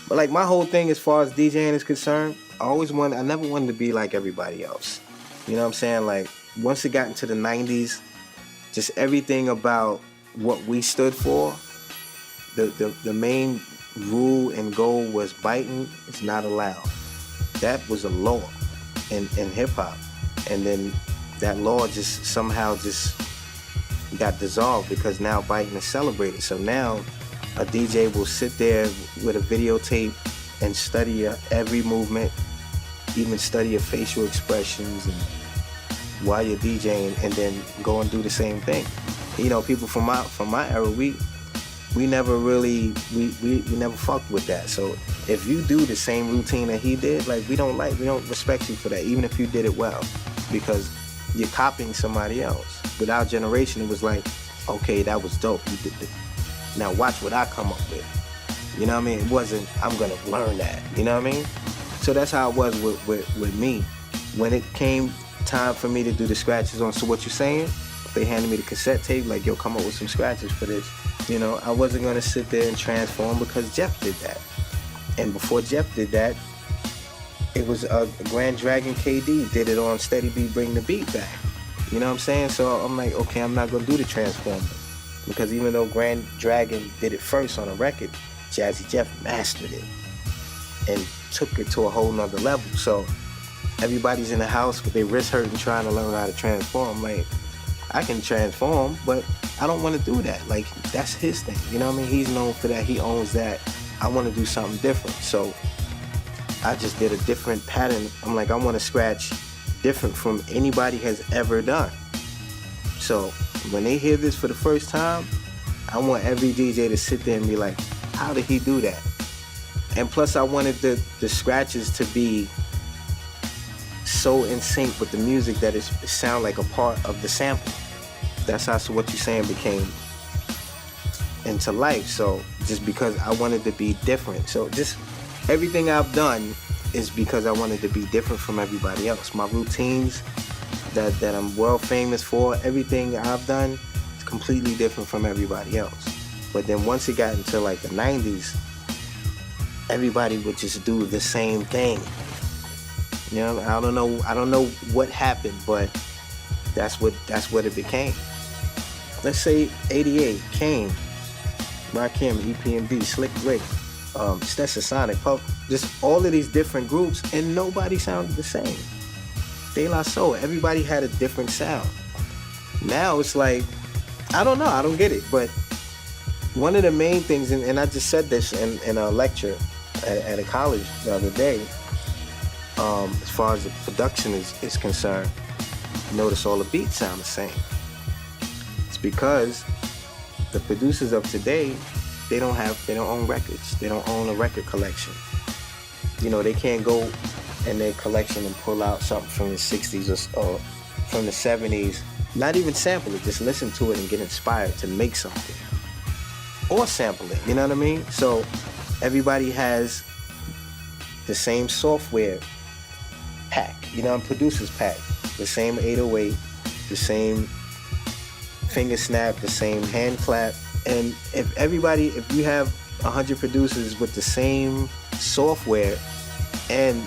But like my whole thing as far as DJing is concerned, I never wanted to be like everybody else. You know what I'm saying? Like once it got into the 90s, just everything about what we stood for, the main rule and goal was biting is not allowed. That was a law in hip hop. And then that law just somehow just got dissolved because now biting is celebrated. So now a DJ will sit there with a videotape and study every movement, even study your facial expressions and while you're DJing, and then go and do the same thing. You know, people from my era, we never really we never fucked with that. So if you do the same routine that he did, like we don't respect you for that, even if you did it well, because you're copying somebody else. With our generation, it was like, okay, that was dope. You did it. Now watch what I come up with. You know what I mean? It wasn't, I'm gonna learn that. You know what I mean? So that's how it was with me. When it came time for me to do the scratches on So What You Saying, they handed me the cassette tape, like, yo, come up with some scratches for this. You know, I wasn't gonna sit there and transform because Jeff did that. And before Jeff did that, it was Grand Dragon KD did it on Steady Beat, Bring the Beat Back. You know what I'm saying? So I'm like, okay, I'm not gonna do the transform. Because even though Grand Dragon did it first on a record, Jazzy Jeff mastered it and took it to a whole nother level. So everybody's in the house with their wrists hurting trying to learn how to transform. Like, I can transform, but I don't want to do that. Like, that's his thing. You know what I mean? He's known for that. He owns that. I want to do something different. So I just did a different pattern. I'm like, I want to scratch different from anybody has ever done. So when they hear this for the first time, I want every DJ to sit there and be like, how did he do that? And plus I wanted the scratches to be so in sync with the music that it sound like a part of the sample. That's how So What You Saying became into life. So just because I wanted to be different. So just everything I've done is because I wanted to be different from everybody else. My routines that I'm world famous for, everything I've done is completely different from everybody else. But then once it got into like the 90s, everybody would just do the same thing. You know, I don't know what happened, but that's what it became. Let's say 88 came, Rakim, EPMD, Slick Rick, Stetson Sonic, Puff, just all of these different groups, and nobody sounded the same. De La Soul, everybody had a different sound. Now it's like, I don't know, I don't get it, but one of the main things, and I just said this in a lecture at a college the other day, as far as the production is concerned, notice all the beats sound the same. It's because the producers of today, they don't own records. They don't own a record collection. You know, they can't go in their collection and pull out something from the 60s or from the 70s, not even sample it, just listen to it and get inspired to make something. Or sample it, you know what I mean? So everybody has the same software pack, you know, producer's pack, the same 808, the same finger snap, the same hand clap. And if you have 100 producers with the same software and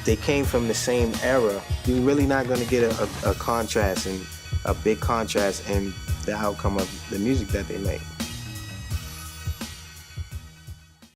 they came from the same era, you're really not going to get a contrast and a big contrast in the outcome of the music that they make.